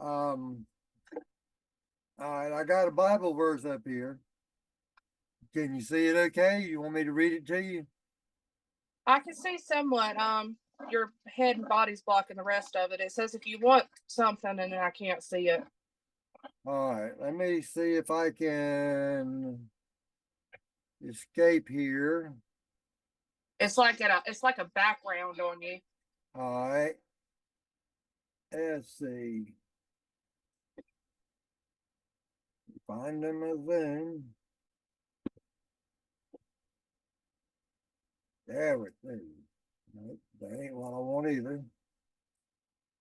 Um, all right, I got a Bible verse up here. Can you see it okay? You want me to read it to you? I can see somewhat. Your head and body's blocking the rest of it. It says if you want something, and I can't see it. All right, let me see if I can escape here. It's like a background on you. All right, let's see. Find them a Zoom. There we go. Nope, that ain't what I want either.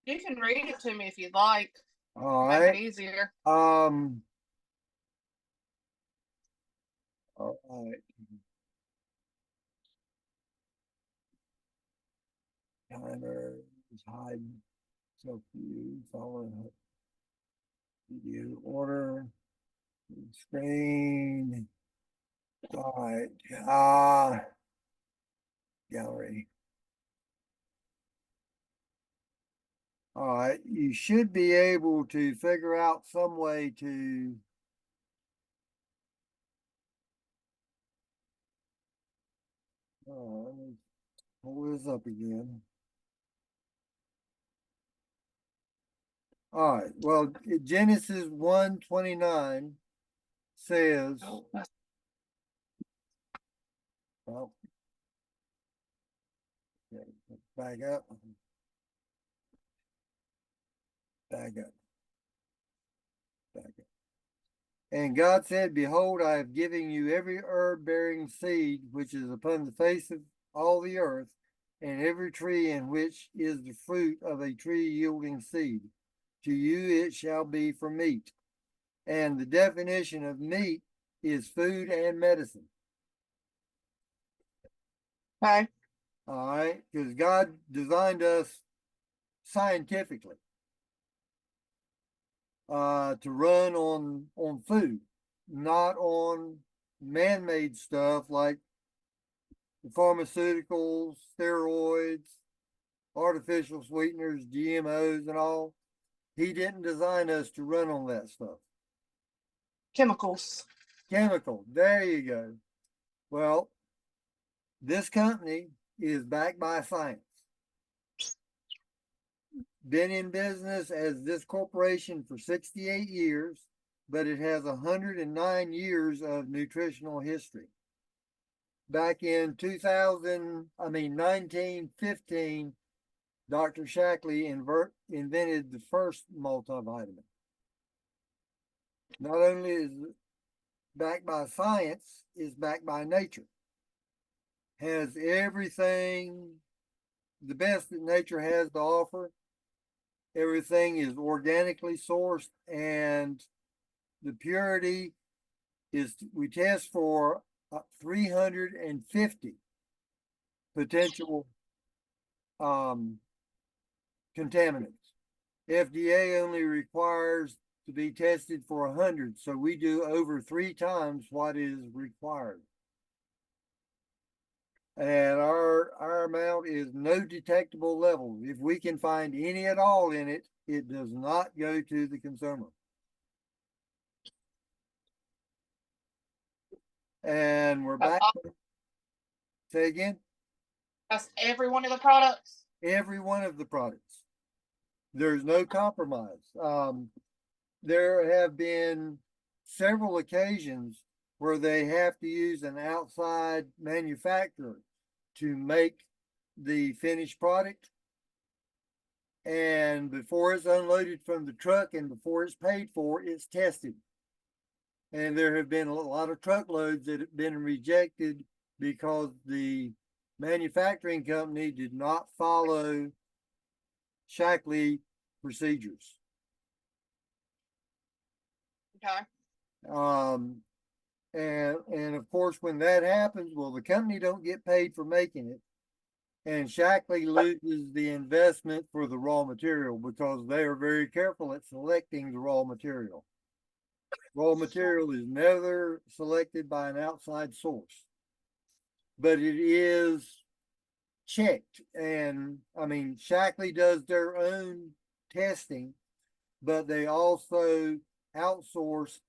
You can read it to me if you'd like. All Make it right. easier. Um, all right. Timer is hiding. So few following video order screen. All right. Gallery. All right. You should be able to figure out some way to let me pull this up again. All right. Well, Genesis 1:29 says, well, okay, back up, back up, back up. And God said, Behold, I have given you every herb bearing seed which is upon the face of all the earth, and every tree in which is the fruit of a tree yielding seed. To you it shall be for meat. And the definition of meat is food and medicine. Okay. All right, because God designed us scientifically to run on food, not on man-made stuff like the pharmaceuticals, steroids, artificial sweeteners, GMOs, and all. He didn't design us to run on that stuff. Chemicals. Chemical, there you go. Well, this company is backed by science. Been in business as this corporation for 68 years, but it has 109 years of nutritional history. Back in 1915, Dr. Shackley invented the first multivitamin. Not only is it backed by science, it's backed by nature. Has everything, the best that nature has to offer. Everything is organically sourced, and the purity is, we test for 350 potential contaminants. FDA only requires to be tested for 100, so we do over 3 times what is required. And our amount is no detectable levels. If we can find any at all in it, it does not go to the consumer. And we're back. Say again? That's every one of the products. Every one of the products. There's no compromise. There have been several occasions where they have to use an outside manufacturer to make the finished product. And before it's unloaded from the truck and before it's paid for, it's tested. And there have been a lot of truckloads that have been rejected because the manufacturing company did not follow Shackley procedures. Okay. And of course, when that happens, well, the company don't get paid for making it, and Shackley loses the investment for the raw material because they are very careful at selecting the raw material. Raw material is never selected by an outside source, but it is checked. And I mean, Shackley does their own testing, but they also outsource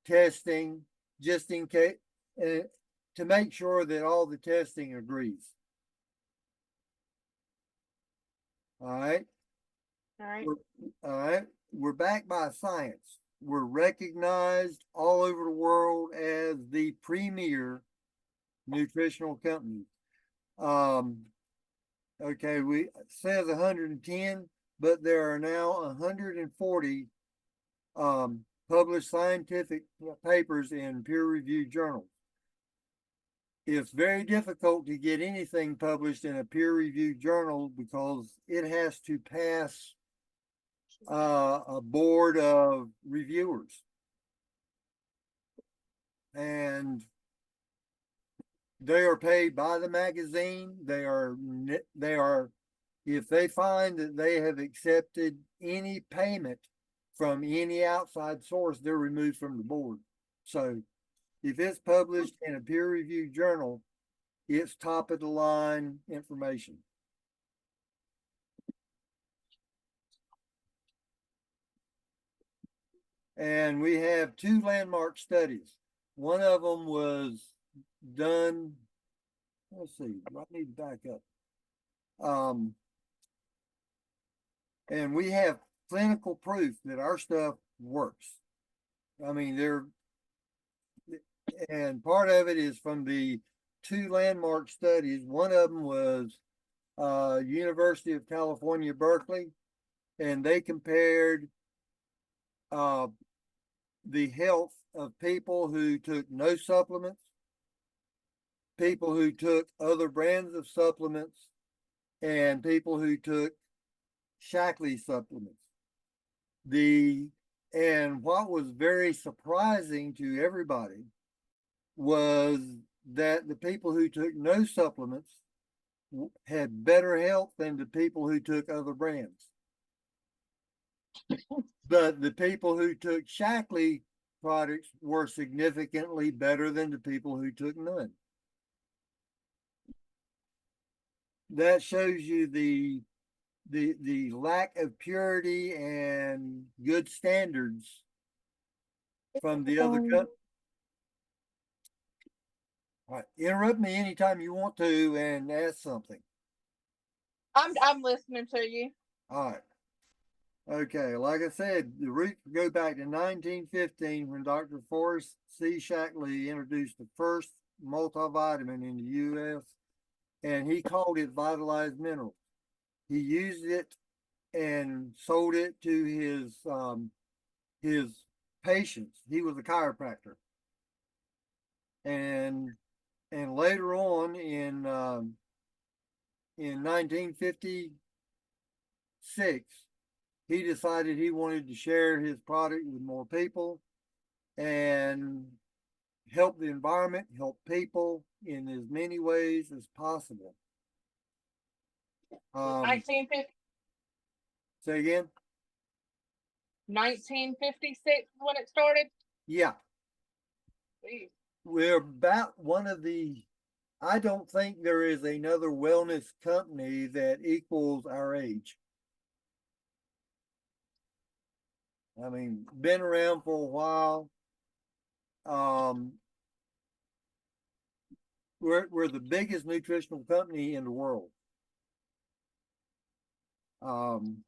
testing just in case, to make sure that all the testing agrees. All right. All right. All right. We're backed by science. We're recognized all over the world as the premier nutritional company. Okay, it says 110, but there are now 140 published scientific papers in peer-reviewed journals. It's very difficult to get anything published in a peer-reviewed journal because it has to pass a board of reviewers. And they are paid by the magazine. They are, if they find that they have accepted any payment from any outside source, they're removed from the board. So if it's published in a peer-reviewed journal, it's top of the line information. And we have 2 landmark studies. One of them was done, let's see, I need to back up. And we have clinical proof that our stuff works. I mean, and part of it is from the 2 landmark studies. One of them was University of California, Berkeley, and they compared the health of people who took no supplements, people who took other brands of supplements, and people who took Shackley supplements. And what was very surprising to everybody was that the people who took no supplements had better health than the people who took other brands. But the people who took Shackley products were significantly better than the people who took none. That shows you the lack of purity and good standards from the other companies. All right, interrupt me anytime you want to and ask something. I'm listening to you. All right. Okay, like I said, the roots go back to 1915 when Dr. Forrest C. Shackley introduced the first multivitamin in the U.S. and he called it Vitalized Minerals. He used it and sold it to his patients. He was a chiropractor, and later on in 1956, he decided he wanted to share his product with more people and help the environment, help people in as many ways as possible. 1950. Say again? 1956 when it started. Yeah. Jeez. We're about one of I don't think there is another wellness company that equals our age. I mean, been around for a while. We're the biggest nutritional company in the world. And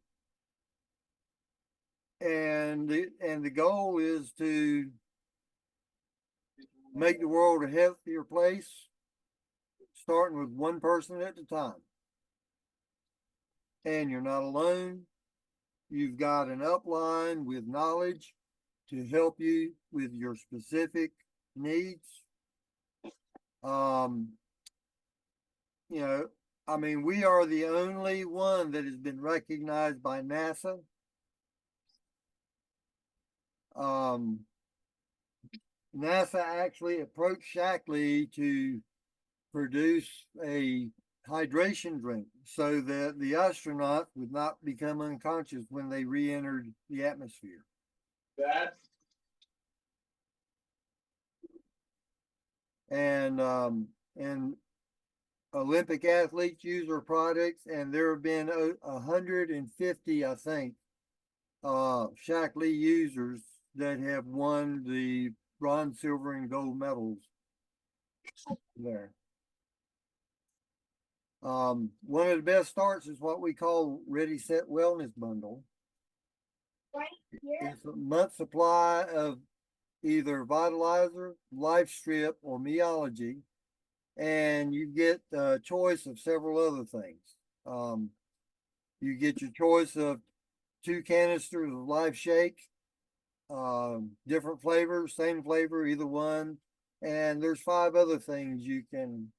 the goal is to make the world a healthier place, starting with one person at a time. And you're not alone. You've got an upline with knowledge to help you with your specific needs. You know, I mean, we are the only one that has been recognized by NASA. NASA actually approached Shackley to produce a hydration drink so that the astronauts would not become unconscious when they re-entered the atmosphere. And Olympic athletes use our products, and there have been 150, I think, Shackley users that have won the bronze, silver, and gold medals there. One of the best starts is what we call Ready Set Wellness Bundle. It's a month supply of either Vitalizer, Life Strip, or Meology, and you get a choice of several other things. You get your choice of 2 canisters of Life Shake, different flavors, same flavor, either one, and there's 5 other things you can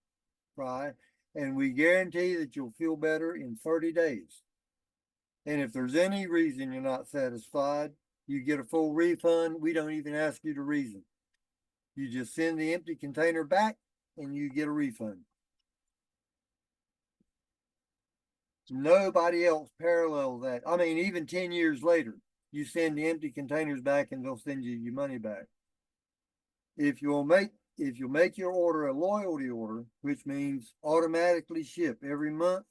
try, and we guarantee that you'll feel better in 30 days. And if there's any reason you're not satisfied, you get a full refund. We don't even ask you the reason. You just send the empty container back and you get a refund. Nobody else parallels that. I mean, even 10 years later, you send the empty containers back and they'll send you your money back. If you'll make your order a loyalty order, which means automatically ship every month,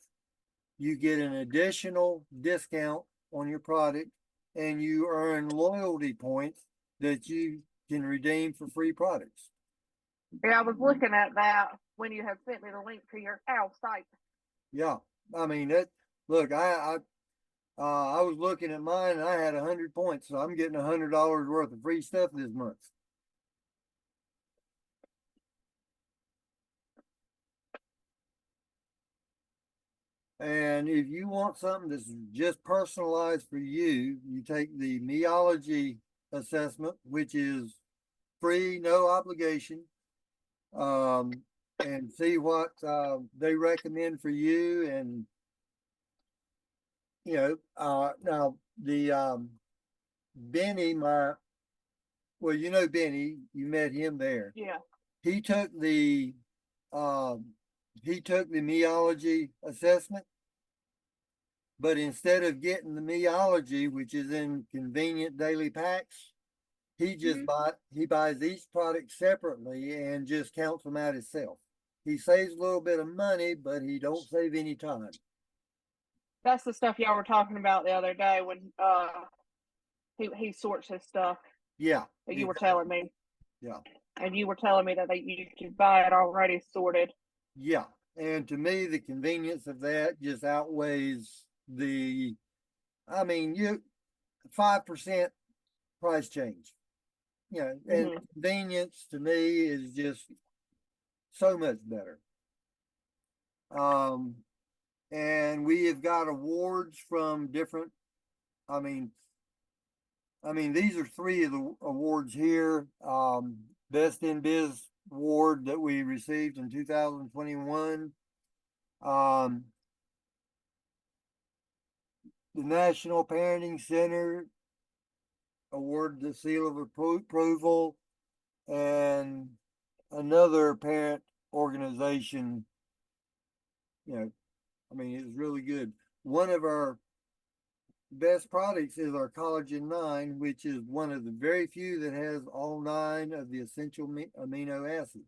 you get an additional discount on your product and you earn loyalty points that you can redeem for free products. Yeah, I was looking at that when you had sent me the link to your site. Yeah, I mean that. Look, I was looking at mine and I had 100 points, so I'm getting $100 worth of free stuff this month. And if you want something that's just personalized for you, you take the Meology assessment, which is free, no obligation, and see what they recommend for you. And now the Benny, Benny, you met him there. Yeah. He took the um, Meology assessment, but instead of getting the Meology, which is in convenient daily packs, he buys each product separately and just counts them out himself. He saves a little bit of money, but he don't save any time. That's the stuff y'all were talking about the other day when he sorts his stuff. Yeah, that you were telling me. Yeah, and you were telling me that you could buy it already sorted. yeah. And to me, the convenience of that just outweighs the, I mean, 5% price change. And convenience to me is just so much better. And we have got awards from different, I mean, these are 3 of the awards here. Best in Biz award that we received in 2021. The National Parenting Center awarded the seal of approval, and another parent organization, it's really good. One of our best products is our Collagen 9, which is one of the very few that has all 9 of the essential amino acids.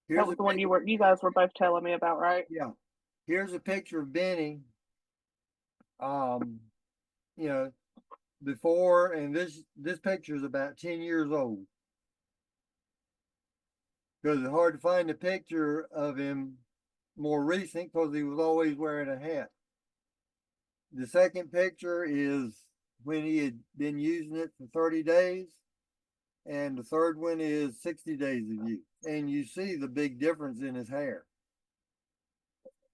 That was the one you guys were both telling me about, right? Yeah. Here's a picture of Benny. Before, and this picture is about 10 years old. Because it's hard to find a picture of him more recent because he was always wearing a hat. The second picture is when he had been using it for 30 days. And the third one is 60 days of use. And you see the big difference in his hair.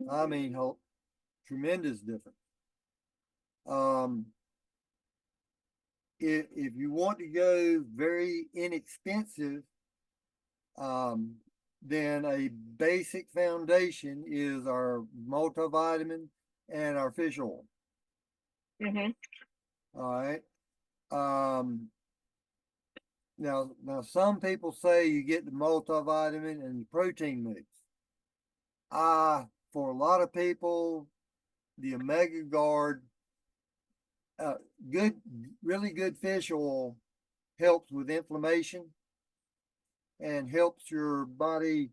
I mean, tremendous difference. If you want to go very inexpensive, then a basic foundation is our multivitamin and our fish oil. All right. Now some people say you get the multivitamin and the protein mix. For a lot of people, the Omega Guard, really good fish oil helps with inflammation and helps your body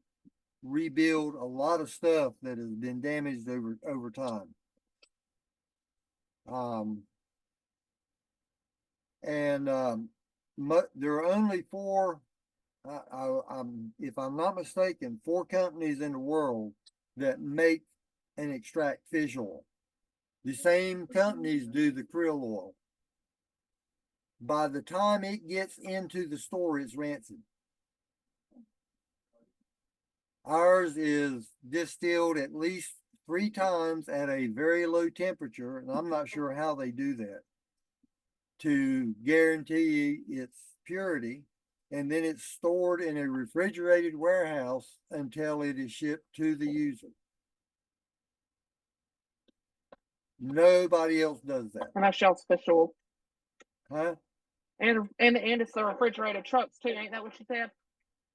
rebuild a lot of stuff that has been damaged over time. And there are only four, if I'm not mistaken, four companies in the world that make and extract fish oil. The same companies do the krill oil. By the time it gets into the store, it's rancid. Ours is distilled at least 3 times at a very low temperature, and I'm not sure how they do that, to guarantee its purity. And then it's stored in a refrigerated warehouse until it is shipped to the user. Nobody else does that. And that's y'all's special. Huh? And it's the refrigerated trucks too, ain't that what you said?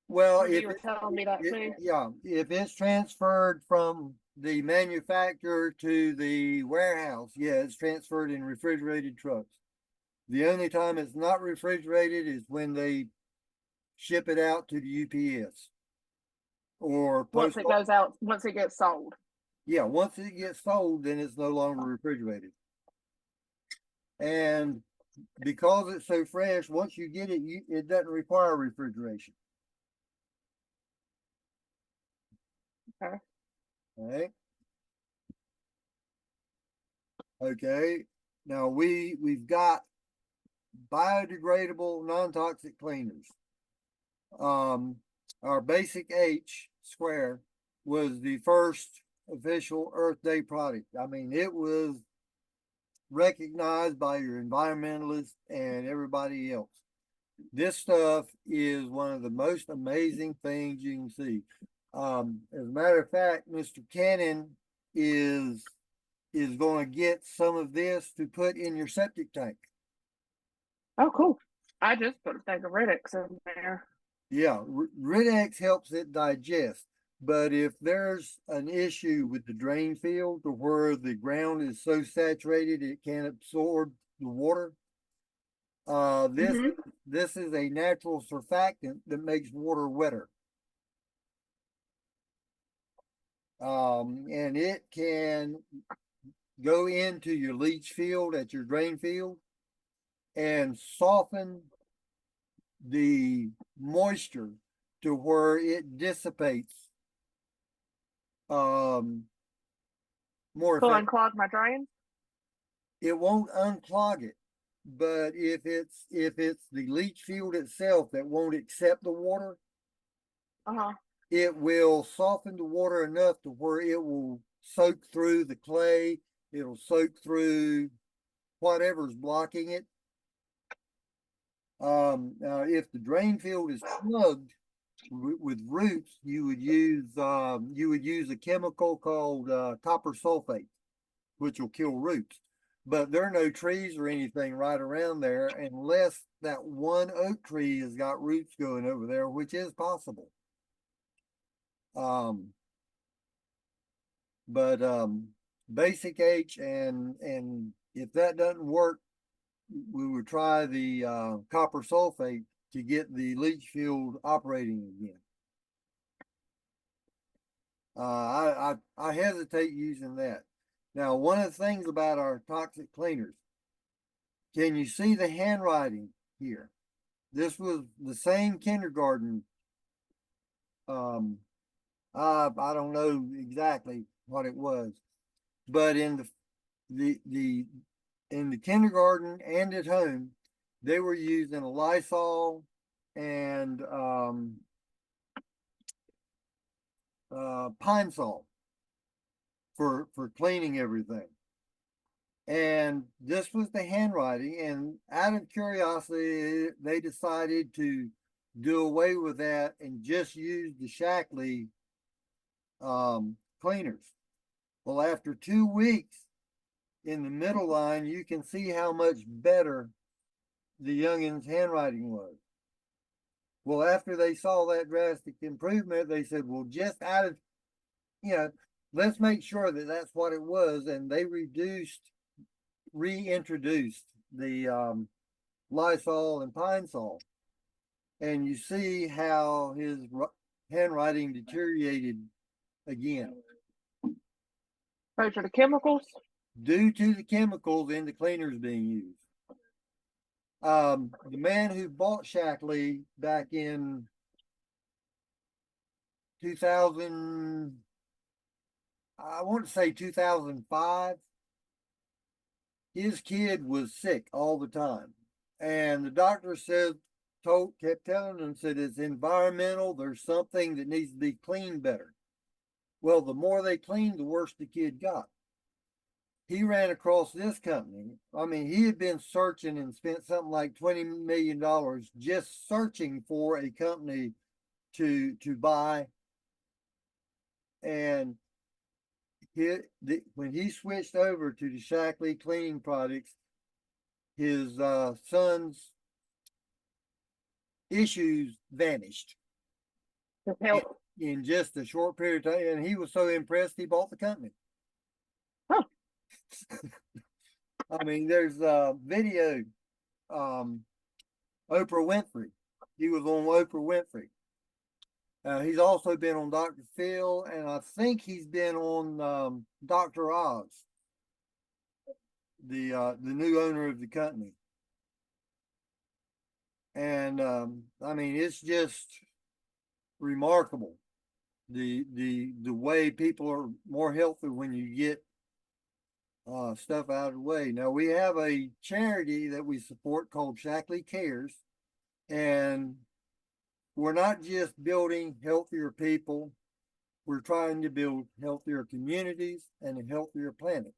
Well, Maybe you were telling me that too. yeah, if it's transferred from the manufacturer to the warehouse, yeah, it's transferred in refrigerated trucks. The only time it's not refrigerated is when they ship it out to the UPS or Once post. it goes out, once it gets sold. Yeah, once it gets sold, then it's no longer refrigerated. And because it's so fresh, once you get it, it doesn't require refrigeration. Okay. All right. Okay. Now we've got biodegradable, non-toxic cleaners. Our basic H square was the first official Earth Day product. I mean, it was recognized by your environmentalists and everybody else. This stuff is one of the most amazing things you can see. As a matter of fact, Mr. Cannon is going to get some of this to put in your septic tank. Oh, cool. I just put a thing of Riddick's in there. Yeah, Rid-X helps it digest. But if there's an issue with the drain field to where the ground is so saturated it can't absorb the water, this is a natural surfactant that makes water wetter. And it can go into your leach field at your drain field and soften the moisture to where it dissipates more So effectively. unclog my drain. It won't unclog it, but if it's the leach field itself that won't accept the water, it will soften the water enough to where it will soak through the clay. It'll soak through whatever's blocking it. Now, if the drain field is plugged with roots, you would use a chemical called copper sulfate, which will kill roots. But there are no trees or anything right around there unless that one oak tree has got roots going over there, which is possible. But basic H and if that doesn't work, we would try the copper sulfate to get the leach field operating again. I hesitate using that. Now, one of the things about our toxic cleaners, can you see the handwriting here? This was the same kindergarten. I don't know exactly what it was, but in the kindergarten and at home, they were using a Lysol and Pine Sol for cleaning everything. And this was the handwriting, and out of curiosity, they decided to do away with that and just use the Shackley cleaners. Well, after 2 weeks in the middle line, you can see how much better the youngin's handwriting was. Well, after they saw that drastic improvement, they said, well, just out of, let's make sure that that's what it was. And they reintroduced the Lysol and Pine Sol. And you see how his handwriting deteriorated again. Those are the chemicals? Due to the chemicals in the cleaners being used. The man who bought Shackley back in 2000, I want to say 2005, his kid was sick all the time. And the doctor kept telling him, said it's environmental. There's something that needs to be cleaned better. Well, the more they cleaned, the worse the kid got. He ran across this company. I mean, he had been searching and spent something like $20 million just searching for a company to buy. And when he switched over to the Shackley cleaning products, his son's issues vanished in just a short period of time. And he was so impressed, he bought the company. Huh. I mean, there's a video, Oprah Winfrey. He was on Oprah Winfrey. He's also been on Dr. Phil, and I think he's been on Dr. Oz, the new owner of the company. And I mean, it's just remarkable the way people are more healthy when you get stuff out of the way. Now we have a charity that we support called Shackley Cares, and we're not just building healthier people, we're trying to build healthier communities and a healthier planet.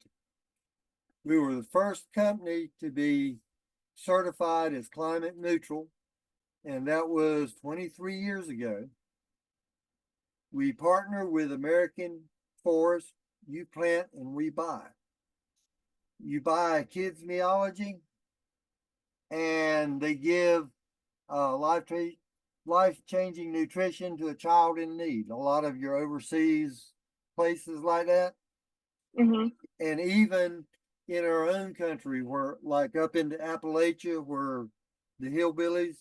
We were the first company to be certified as climate neutral, and that was 23 years ago. We partner with American Forest. You plant and we buy. You buy a kid's meology, and they give life-changing nutrition to a child in need. A lot of your overseas places like that. Mm-hmm. And even in our own country, where like up into Appalachia, where the hillbillies,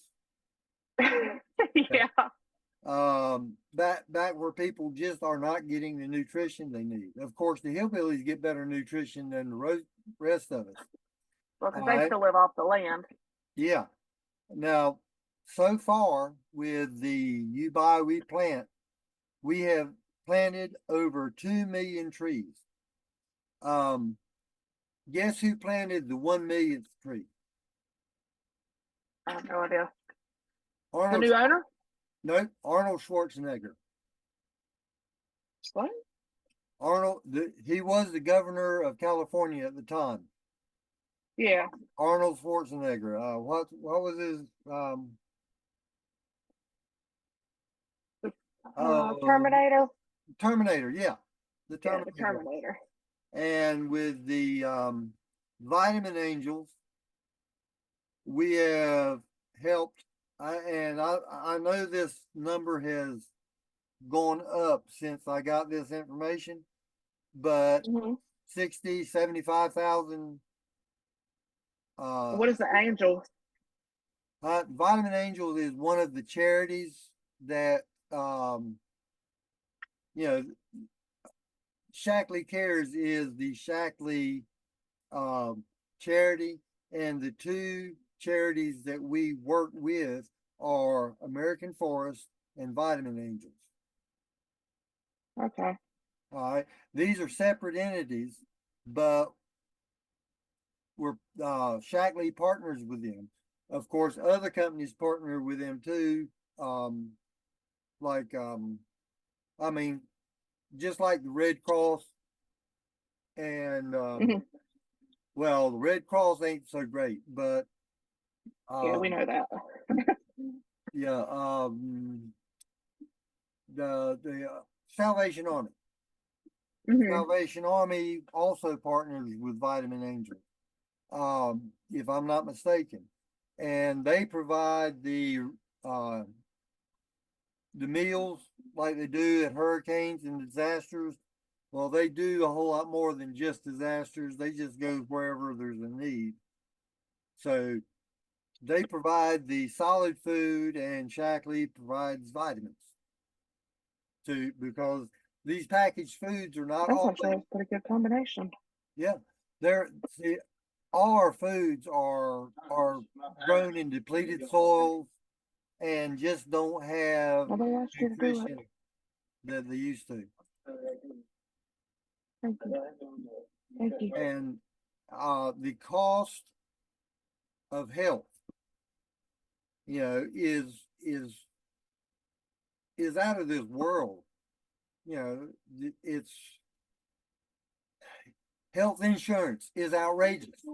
Yeah. back where people just are not getting the nutrition they need. Of course, the hillbillies get better nutrition than the rest of us. Well, because they still live off the land. Yeah. Now, so far with the You Buy, We Plant, we have planted over 2 million trees. Guess who planted the 1 millionth tree? I have no idea. Arnold, the new owner? No, Arnold Schwarzenegger. What? He was the governor of California at the time. Yeah. Arnold Schwarzenegger. What was his Terminator? Terminator, yeah. The Terminator. Yeah, the Terminator. And with the Vitamin Angels, we have helped, I know this number has gone up since I got this information, but 60, 75,000. What is the Angel? Vitamin Angels is one of the charities that, Shackley Cares is the Shackley charity, and the two charities that we work with are American Forest and Vitamin Angels. Okay. All right. These are separate entities, but we're Shackley partners with them. Of course, other companies partner with them too. I mean, just like the Red Cross and well, the Red Cross ain't so great, but yeah, we know that. yeah, the Salvation Army. Salvation Army also partners with Vitamin Angel, if I'm not mistaken, and they provide the meals like they do at hurricanes and disasters. Well, they do a whole lot more than just disasters. They just go wherever there's a need. So they provide the solid food, and Shackley provides vitamins because these packaged foods are not That's always. actually a pretty good combination. Yeah, all our foods are grown in depleted soils and just don't have Nobody asked you to do it. nutrition that they used to. Thank you. Thank you. And the cost of health, is out of this world. It's health insurance is outrageous,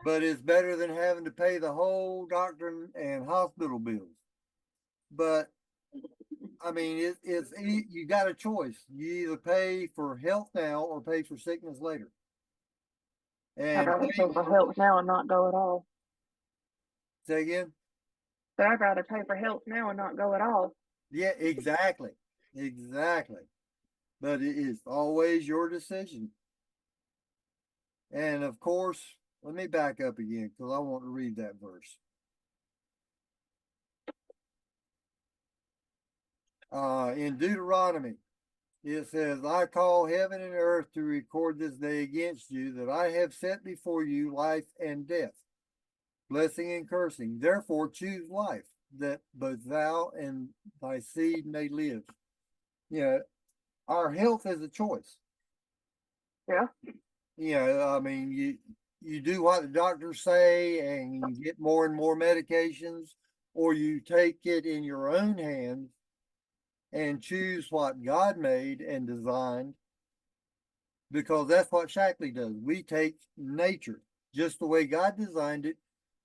but it's better than having to pay the whole doctor and hospital bills. But I mean, you got a choice. You either pay for health now or pay for sickness later. I'd And rather pay for health now and not go at all. say again? But I'd rather pay for health now and not go at all. Yeah, exactly. Exactly. But it is always your decision. And of course, let me back up again because I want to read that verse. In Deuteronomy, it says, I call heaven and earth to record this day against you that I have set before you life and death, blessing and cursing. Therefore, choose life, that both thou and thy seed may live. Our health is a choice. Yeah. I mean, you do what the doctors say and you get more and more medications, or you take it in your own hands and choose what God made and designed, because that's what Shackley does. We take nature just the way God designed it,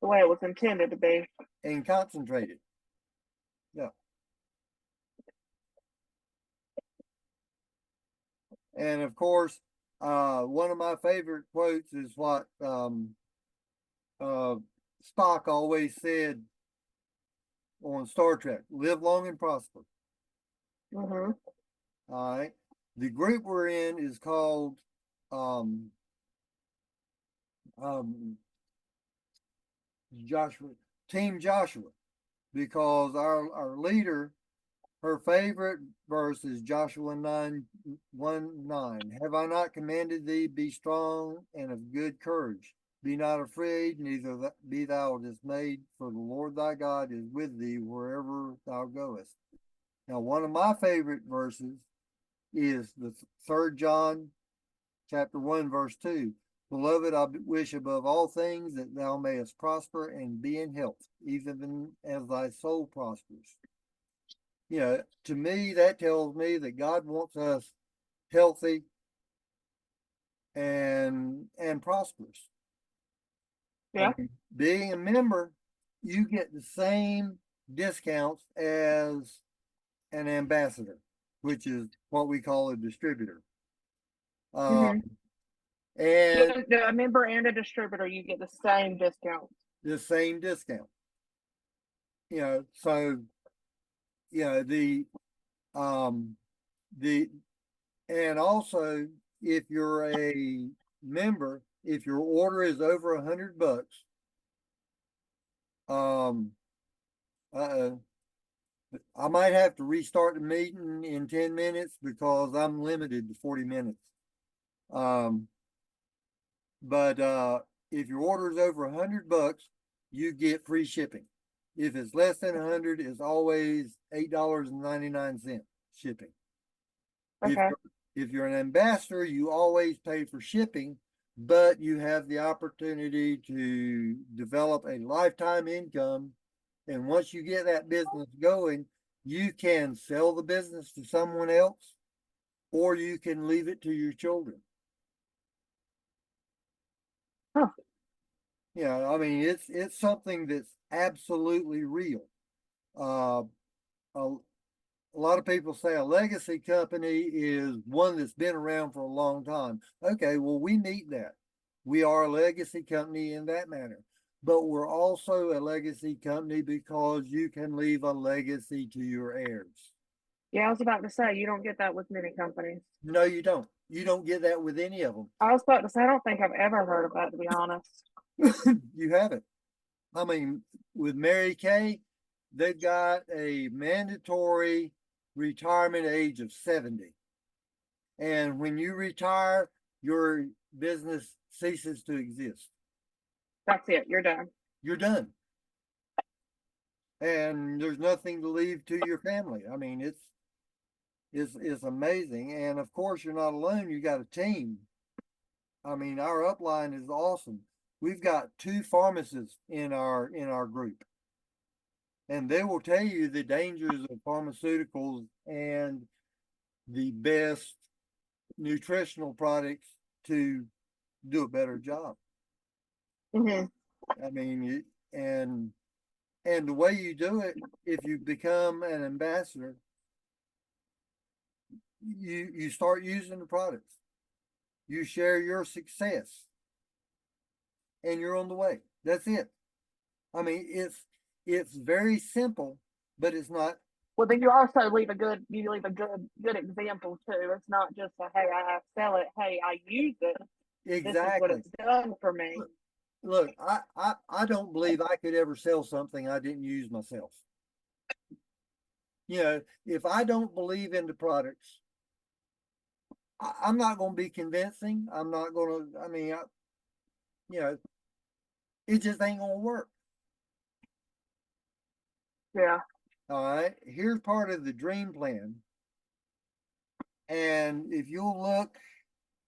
The way it was intended to be, and concentrate it. Yeah. And of course, one of my favorite quotes is what Spock always said on Star Trek: "Live long and prosper." Mm-hmm. All right. The group we're in is called um, um, Joshua, Team Joshua, because our leader, her favorite verse is Joshua 9:1-9. Have I not commanded thee, be strong and of good courage? Be not afraid, neither be thou dismayed, for the Lord thy God is with thee wherever thou goest. Now, one of my favorite verses is the 3rd John chapter 1, verse 2. Beloved, I wish above all things that thou mayest prosper and be in health, even as thy soul prospers. To me, that tells me that God wants us healthy and prosperous. Yeah. Being a member, you get the same discounts as an ambassador, which is what we call a distributor. Mm-hmm. And A member and a distributor, you get the same discount. the same discount. So the and also, if you're a member, if your order is over $100, um, I might have to restart the meeting in 10 minutes because I'm limited to 40 minutes. But if your order is over $100, you get free shipping. If it's less than 100, it's always $8.99 shipping. Okay. If you're an ambassador, you always pay for shipping, but you have the opportunity to develop a lifetime income. And once you get that business going, you can sell the business to someone else, or you can leave it to your children. Huh. I mean, it's something that's absolutely real. Uh, a, a lot of people say a legacy company is one that's been around for a long time. Okay, well, we meet that. We are a legacy company in that manner, but we're also a legacy company because you can leave a legacy to your heirs. Yeah, I was about to say you don't get that with many companies. No, you don't. You don't get that with any of them. I was about to say I don't think I've ever heard of that, to be honest. You haven't. I mean, with Mary Kay, they've got a mandatory retirement age of 70. And when you retire, your business ceases to exist. That's it. You're done. You're done. And there's nothing to leave to your family. I mean, it's amazing. And of course, you're not alone. You got a team. I mean, our upline is awesome. We've got 2 pharmacists in our group, and they will tell you the dangers of pharmaceuticals and the best nutritional products to do a better job. Mm-hmm. I mean, and the way you do it, if you become an ambassador, you start using the products. You share your success, and you're on the way. That's it. I mean, it's very simple, but it's not Well, then you also leave a good example too. It's not just a hey, I sell it. Hey, I use it. This is what exactly. it's done for me. Look, I don't believe I could ever sell something I didn't use myself. You know, if I don't believe in the products, I'm not going to be convincing. I'm not going to. I mean, you know, it just ain't going to work. Yeah. All right. Here's part of the dream plan. And if you'll look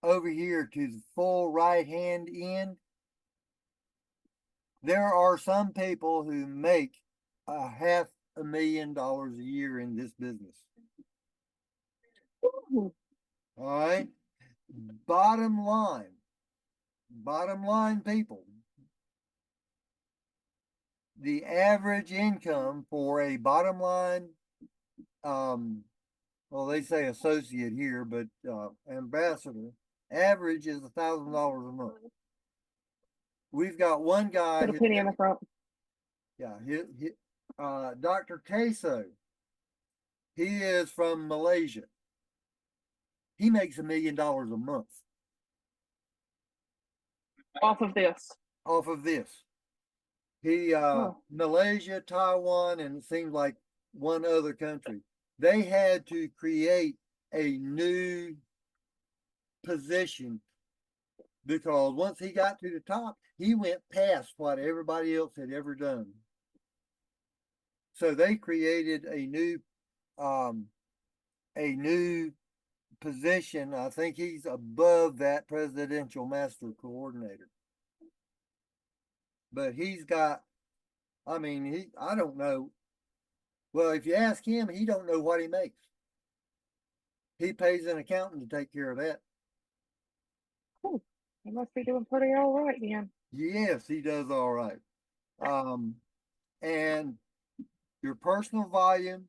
over here to the full right hand end, there are some people who make $500,000 a year in this business. Ooh. All right. Bottom line, people, the average income for a bottom line, well, they say associate here, but ambassador, average is $1,000 a month. We've got one guy, Put a penny in the front. Dr. Queso. He is from Malaysia. He makes $1 million a month Off of this. off of this. He Malaysia, Taiwan, and it seems like one other country. They had to create a new position because once he got to the top, he went past what everybody else had ever done. So they created a new position. I think he's above that presidential master coordinator. But he's got, I mean, I don't know. Well, if you ask him, he don't know what he makes. He pays an accountant to take care of that. Ooh, he must be doing pretty all right then. Yes, he does all right. And your personal volume,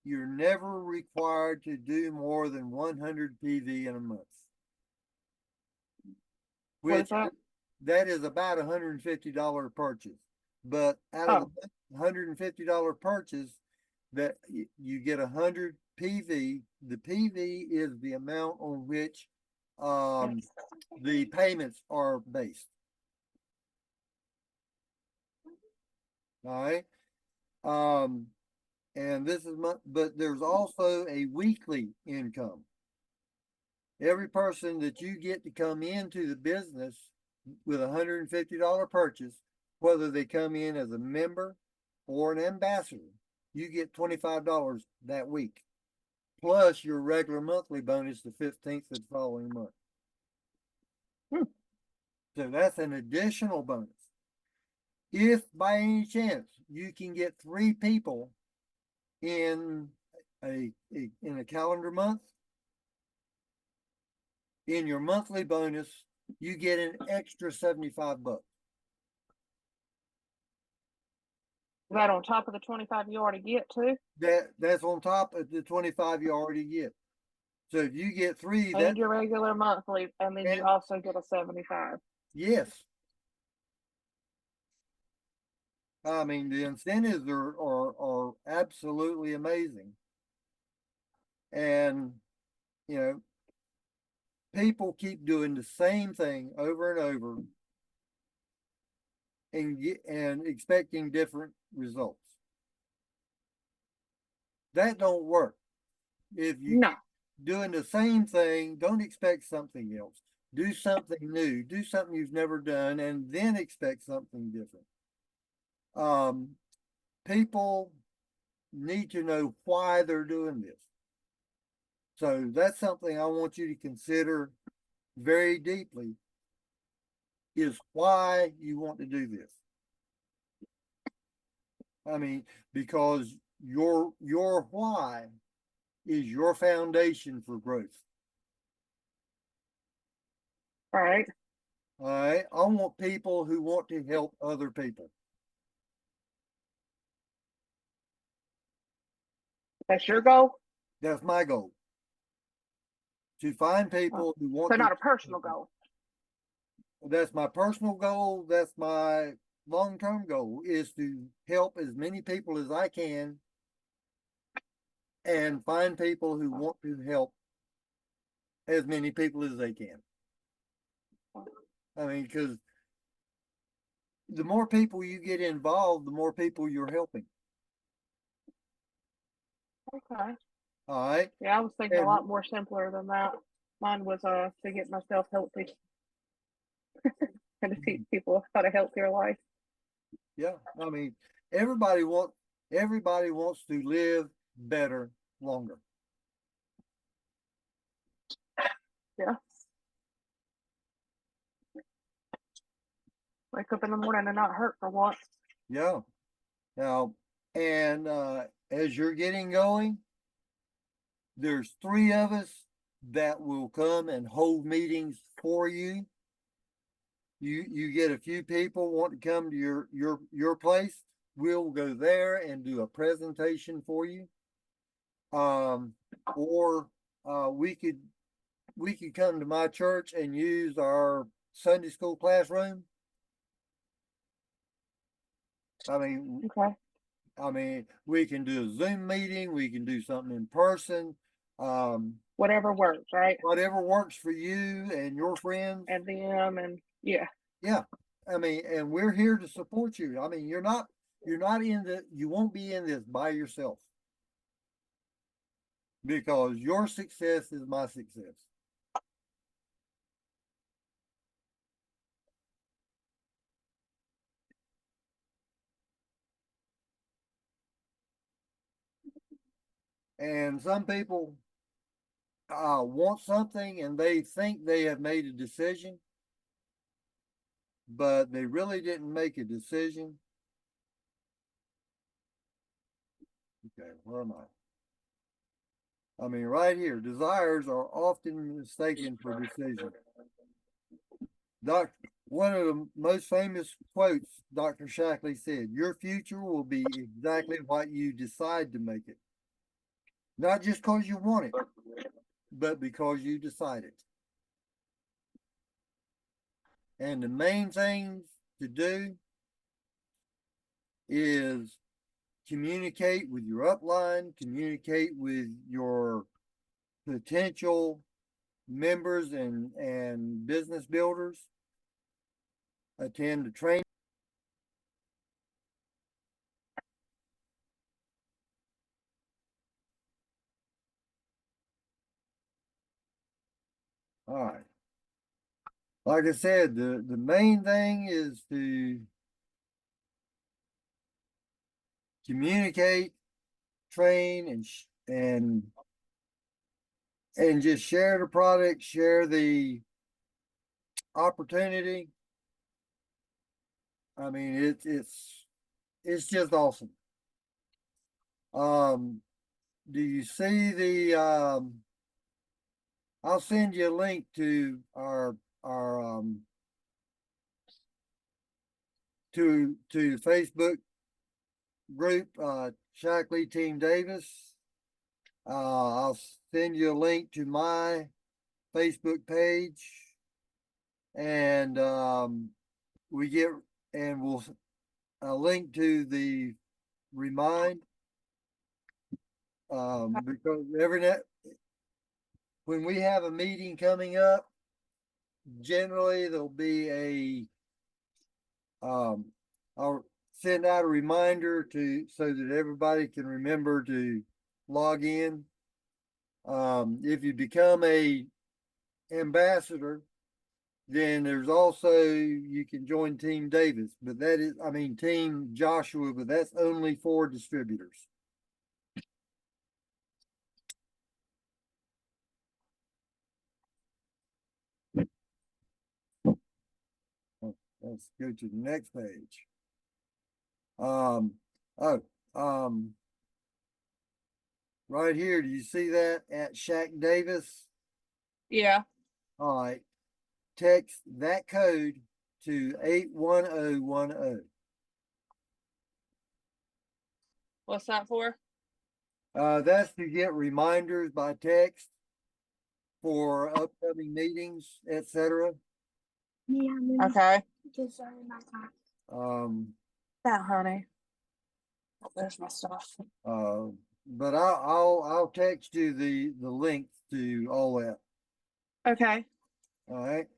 you're never required to do more than 100 PV in a month. What is Which that? that is about $150 purchase. But out of the $150 purchase, that you get 100 PV. The PV is the amount on which the payments are based. All right. And this is but there's also a weekly income. Every person that you get to come into the business with $150 purchase, whether they come in as a member or an ambassador, you get $25 that week, plus your regular monthly bonus the 15th of the following month. So that's an additional bonus. If by any chance you can get 3 people in a calendar month, in your monthly bonus, you get an extra $75. Is that on top of the 25 you already get too? That's on top of the 25 you already get. So if you get 3, and your regular monthly, and then you also get a 75. Yes. I mean, the incentives are absolutely amazing. And, you know, people keep doing the same thing over and over and expecting different results. That don't work. If you No. keep doing the same thing, don't expect something else. Do something new, do something you've never done, and then expect something different. People need to know why they're doing this. So that's something I want you to consider very deeply, is why you want to do this. I mean, because your why is your foundation for growth. All right. All right. I want people who want to help other people. That's your goal. That's my goal. To find people who want So to. not a personal goal. That's my personal goal. That's my long-term goal, is to help as many people as I can and find people who want to help as many people as they can. I mean, because the more people you get involved, the more people you're helping. Okay. All right. Yeah, I was thinking a And lot more simpler than that. Mine was to get myself healthy and to teach people how to healthier life. yeah, I mean, everybody wants to live better longer. Yeah. Wake up in the morning and not hurt for once. Yeah. Now, and as you're getting going, there's 3 of us that will come and hold meetings for you. You get a few people want to come to your place. We'll go there and do a presentation for you. Or we could come to my church and use our Sunday school classroom. I mean, Okay. we can do a Zoom meeting. We can do something in person. Whatever works, right? Whatever works for you and your friends. And them, and yeah. Yeah. I mean, and we're here to support you. I mean, you're not you won't be in this by yourself, because your success is my success. And some people want something and they think they have made a decision, but they really didn't make a decision. Okay, where am I? I mean, right here, desires are often mistaken for decisions. One of the most famous quotes Dr. Shackley said, "Your future will be exactly what you decide to make it. Not just because you want it, but because you decide it." And the main things to do is communicate with your upline, communicate with your potential members and business builders, attend the training. All right. Like I said, the main thing is to communicate, train, and just share the product, share the opportunity. I mean, it's just awesome. Um, do you see I'll send you a link to our to the Facebook group, Shackley Team Davis. I'll send you a link to my Facebook page, and we get and we'll a link to the Remind, because when we have a meeting coming up, generally there'll be I'll send out a reminder so that everybody can remember to log in. If you become a ambassador, Then there's also, you can join Team Davis, but that is, I mean, Team Joshua, but that's only for distributors. Let's go to the next page. Oh, right here, do you see that at Shaq Davis? Yeah. All right, text that code to 81010. What's that for? That's to get reminders by text for upcoming meetings, etc. Okay. Um, Yeah, honey. Oh, there's my stuff. but I'll text you the link to all that. Okay. All right.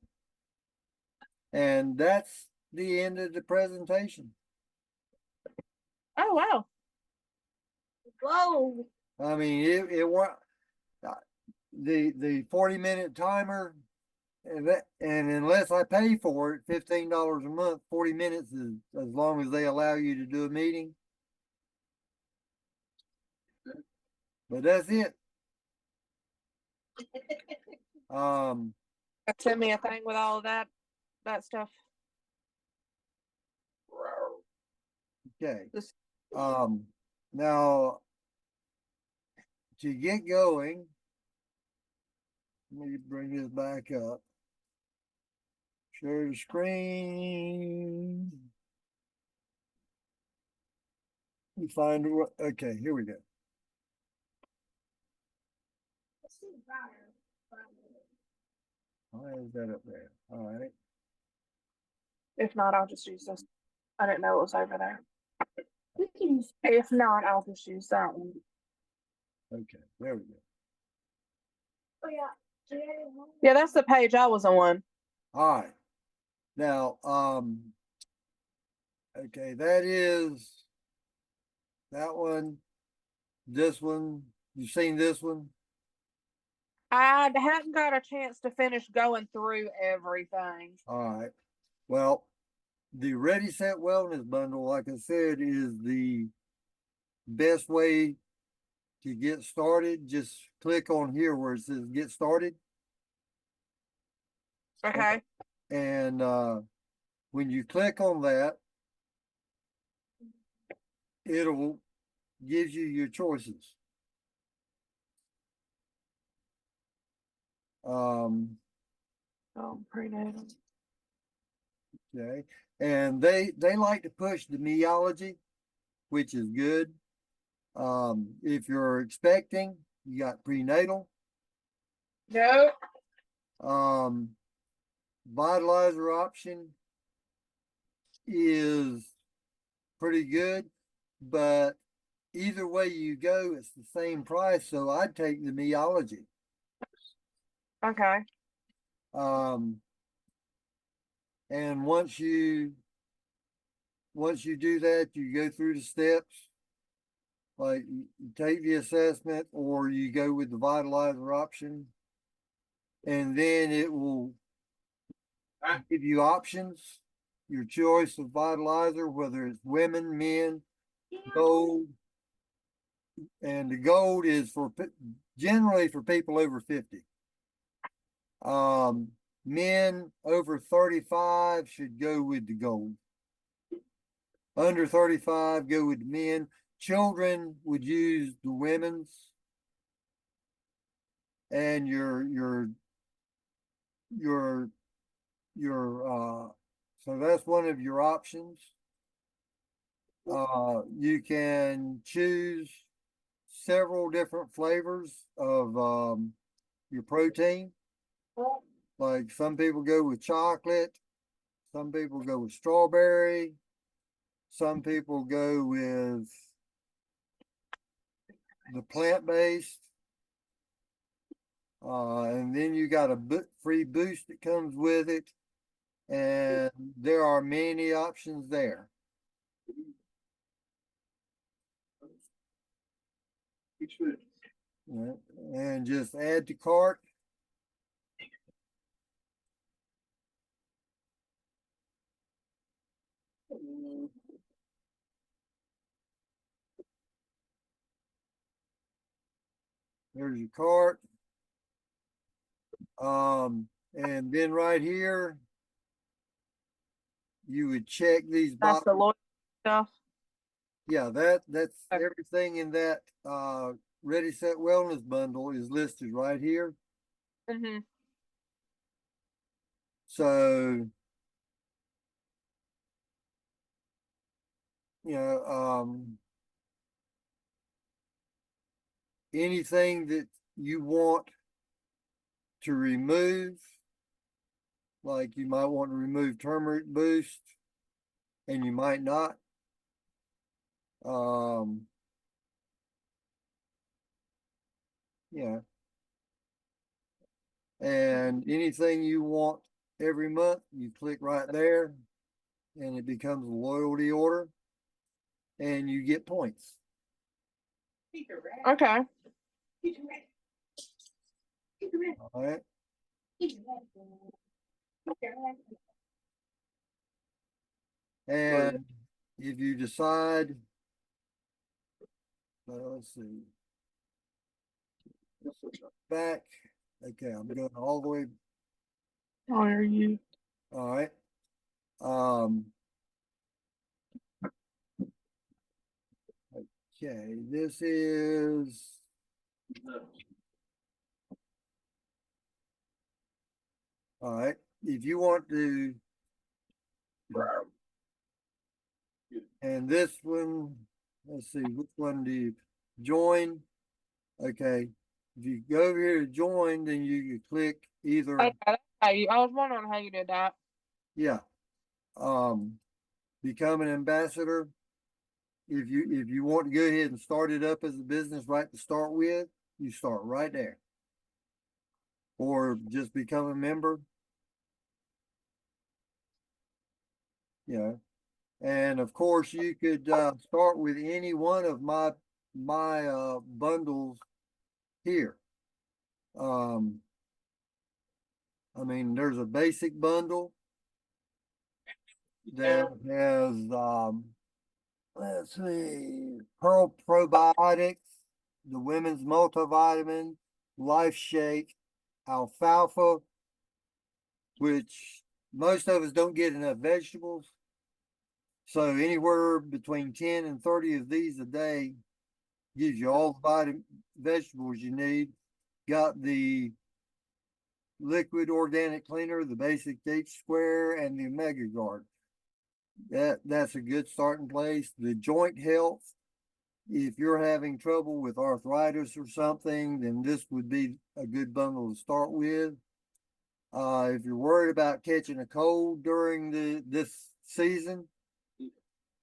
And that's the end of the presentation. Oh wow. Whoa. I mean, it was the 40-minute timer, and unless I pay for it, $15 a month, 40 minutes is as long as they allow you to do a meeting. But that's it. Send me a thing with all of that stuff. Okay. This Now to get going, let me bring this back up. Share the screen. You find what? Okay, here we go. Why is that up there? All right. If not, I'll just use this. I didn't know it was over there. If not, I'll just use that one. Okay, there we go. Oh yeah. Yeah, that's the page I was on. All right. Now, okay, that is that one, this one. You've seen this one? I hadn't got a chance to finish going through everything. All right. Well, the Ready Set Wellness Bundle, like I said, is the best way to get started. Just click on here where it says get started. Okay. And when you click on that, it'll give you your choices. Prenatal. Okay. And they like to push the meology, which is good. If you're expecting, you got prenatal. No. Vitalizer option is pretty good, but either way you go, it's the same price. So I'd take the meology. Okay. And once you do that, you go through the steps. Like you take the assessment or you go with the vitalizer option, and then it will give you options, your choice of vitalizer, whether it's women, men, gold. And the gold is for generally for people over 50. Men over 35 should go with the gold. Under 35, go with the men. Children would use the women's, and so that's one of your options. You can choose several different flavors of your protein. Like some people go with chocolate, some people go with strawberry, some people go with the plant-based. And then you got a free boost that comes with it. And there are many options there. And just add to cart. There's your cart. And then right here, you would check these That's the boxes. loyalty stuff. Yeah, that's Okay. everything in that Ready Set Wellness bundle is listed right here. Mm-hmm. So, anything that you want to remove, like you might want to remove turmeric boost, and you might not. Yeah. And anything you want every month, you click right there, and it becomes a loyalty order, and you get points. Okay. All right. And if you decide, let's see, back. Okay, I'm going all the way. How are you? All right. Okay, this is. All right. If you want to, and this one, let's see, which one do you join? Okay. If you go over here to join, then you click either, Okay, I was wondering how you did that. yeah, become an ambassador. If you want to go ahead and start it up as a business right to start with, you start right there. Or just become a member. Yeah. And of course you could start with any one of my bundles here. I mean, there's a basic bundle that has let's see, Pearl Probiotics, the women's multivitamin, Life Shake, alfalfa, which most of us don't get enough vegetables. So anywhere between 10 and 30 of these a day gives you all the vegetables you need. Got the liquid organic cleaner, the basic H square, and the Omega Guard. That's a good starting place. The joint health, if you're having trouble with arthritis or something, then this would be a good bundle to start with. If you're worried about catching a cold during this season,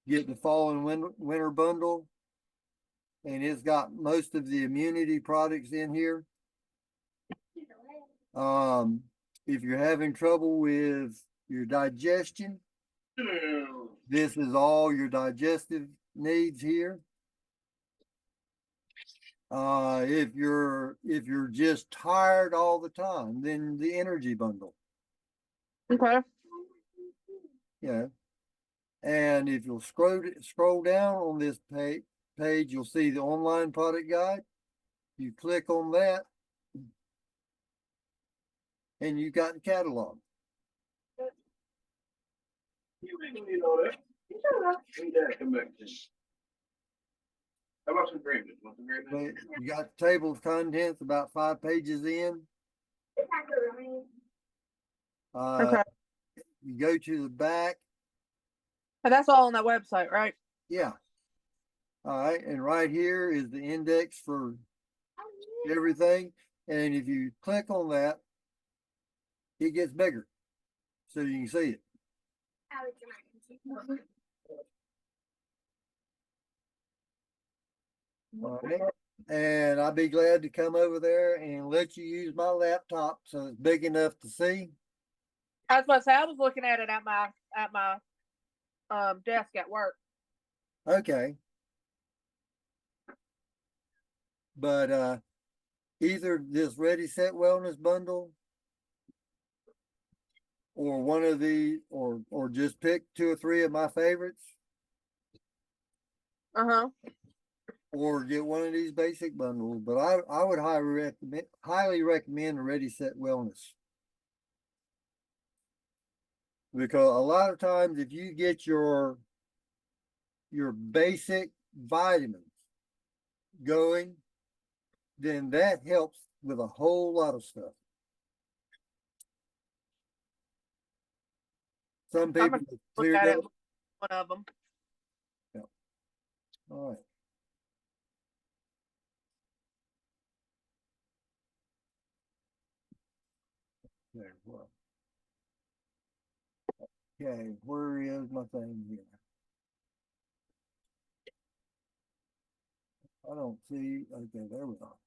get the fall and winter bundle, and it's got most of the immunity products in here. If you're having trouble with your digestion, this is all your digestive needs here. If you're just tired all the time, then the energy bundle. Okay. Yeah. And if you'll scroll down on this page, you'll see the online product guide. You click on that, and you got the catalog. You know that. Hey, Dad, come back. How about some gravy? Want some gravy? But you got the table of contents about 5 pages in. Okay. You go to the back. And that's all on that website, right? Yeah. All right. And right here is the index for everything. And if you click on that, it gets bigger so you can see it. All right. And I'll be glad to come over there and let you use my laptop so it's big enough to see. I was about to say I was looking at it at my desk at work. Okay. But either this Ready Set Wellness bundle or one of the or just pick 2 or 3 of my favorites. Uh-huh. or get one of these basic bundles. But I would highly recommend the Ready Set Wellness. Because a lot of times if you get your basic vitamins going, then that helps with a whole lot of stuff. Some I'm people gonna have look cleared at it. up. One of them. All right. There, well. Okay, where is my thing here? I don't see. Okay, there we are.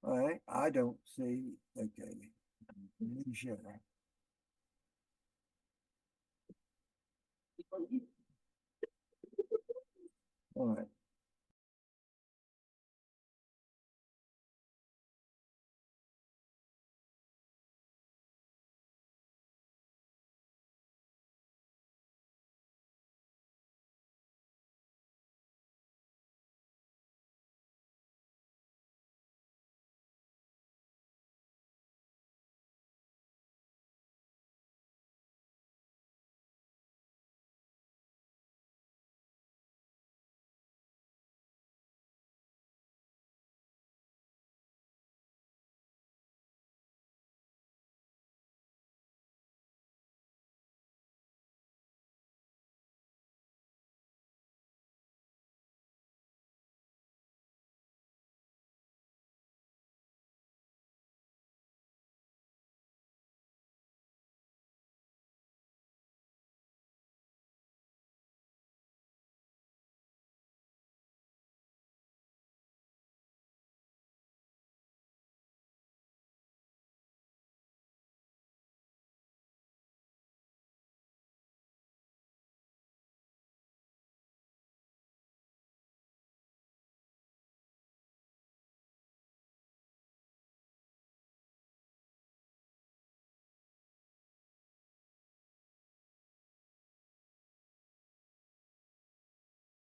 All right, I don't see. Okay, let me share. All right.